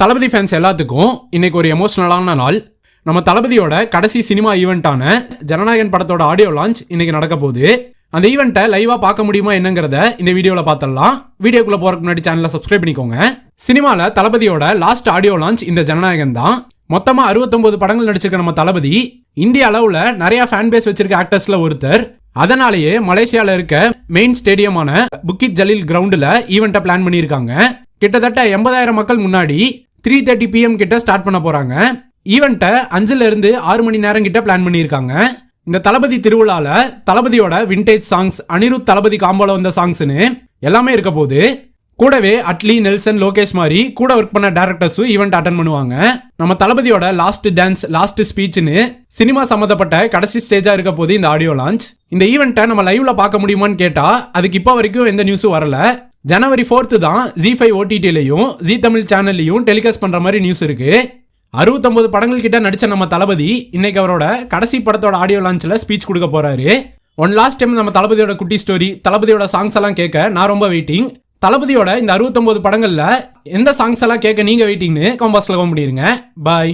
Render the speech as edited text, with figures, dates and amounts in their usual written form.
தளபதி fans எல்லாத்துக்கும் இன்னைக்கு ஒரு எமோஷனலான நாள். நம்ம தளபதியோட கடைசி சினிமா ஈவெண்ட்டான ஜனநாயகன் படத்தோட ஆடியோ லான்ச் இன்னைக்கு நடக்க போகுது. அந்த ஈவெண்ட்டை லைவா பார்க்க முடியுமா என்னங்கிறத இந்த வீடியோவில் பார்த்துடலாம். வீடியோக்குள்ள போறதுக்கு முன்னாடி சேனலை சப்ஸ்கிரைப் பண்ணிக்கோங்க. சினிமால தளபதியோட லாஸ்ட் ஆடியோ லான்ச் இந்த ஜனநாயகன் தான். மொத்தமா 69 படங்கள் நடிச்சிருக்க நம்ம தளபதி இந்திய அளவுல நிறைய ஃபேன் பேஸ் வச்சிருக்க ஆக்டர்ஸ்ல ஒருத்தர். அதனாலேயே மலேசியால இருக்க மெயின் ஸ்டேடியமான புக்கிட் ஜலீல் கிரவுண்டுல ஈவெண்ட்டை பிளான் பண்ணியிருக்காங்க. கிட்டத்தட்ட 80,000 மக்கள் முன்னாடி 3:30 PM கிட்ட ஸ்டார்ட் பண்ண போறாங்க. ஈவெண்ட்டை 5ல இருந்து 6 மணி நேரம் கிட்ட பிளான் பண்ணியிருக்காங்க. இந்த தளபதி திருவிழால தளபதியோட விண்டேஜ் சாங்ஸ், அனிருத் தளபதி காம்போல வந்த சாங்ஸ்னு எல்லாமே இருக்க போது. கூடவே அட்லி, நெல்சன், லோகேஷ் மாதிரி கூட ஒர்க் பண்ண டேரக்டர்ஸும் ஈவெண்ட் அட்டன் பண்ணுவாங்க. நம்ம தளபதியோட லாஸ்ட் டான்ஸ், லாஸ்ட் ஸ்பீச்னு சினிமா சம்மந்தப்பட்ட கடைசி ஸ்டேஜா இருக்க போது இந்த ஆடியோ லான்ச். இந்த ஈவெண்ட்டை நம்ம லைவ்ல பார்க்க முடியுமான்னு கேட்டா அதுக்கு இப்போ வரைக்கும் எந்த நியூஸும் வரல. ஜனவரி 4 தான் ZEE5 OTTலையும் ஜீ தமிழ் சேனல்லையும் டெலிகாஸ்ட் பண்ற மாதிரி நியூஸ் இருக்கு. 69 படங்கள் கிட்ட நடிச்ச நம்ம தளபதி இன்னைக்கு அவரோட கடைசி படத்தோட ஆடியோ லான்ச்ல ஸ்பீச் கொடுக்க போறாரு. ஒன் லாஸ்ட் டைம் நம்ம தளபதியோட குட்டி ஸ்டோரி, தளபதியோட சாங்ஸ் எல்லாம் கேட்க நான் ரொம்ப வெயிட்டிங். தளபதியோட இந்த 69 படங்கள்ல எந்த சாங்ஸ் எல்லாம் கேட்க நீங்க வெயிட்டிங்னு காம்பாஸ்ல கமெண்ட் பண்ணிருங்க. பாய்.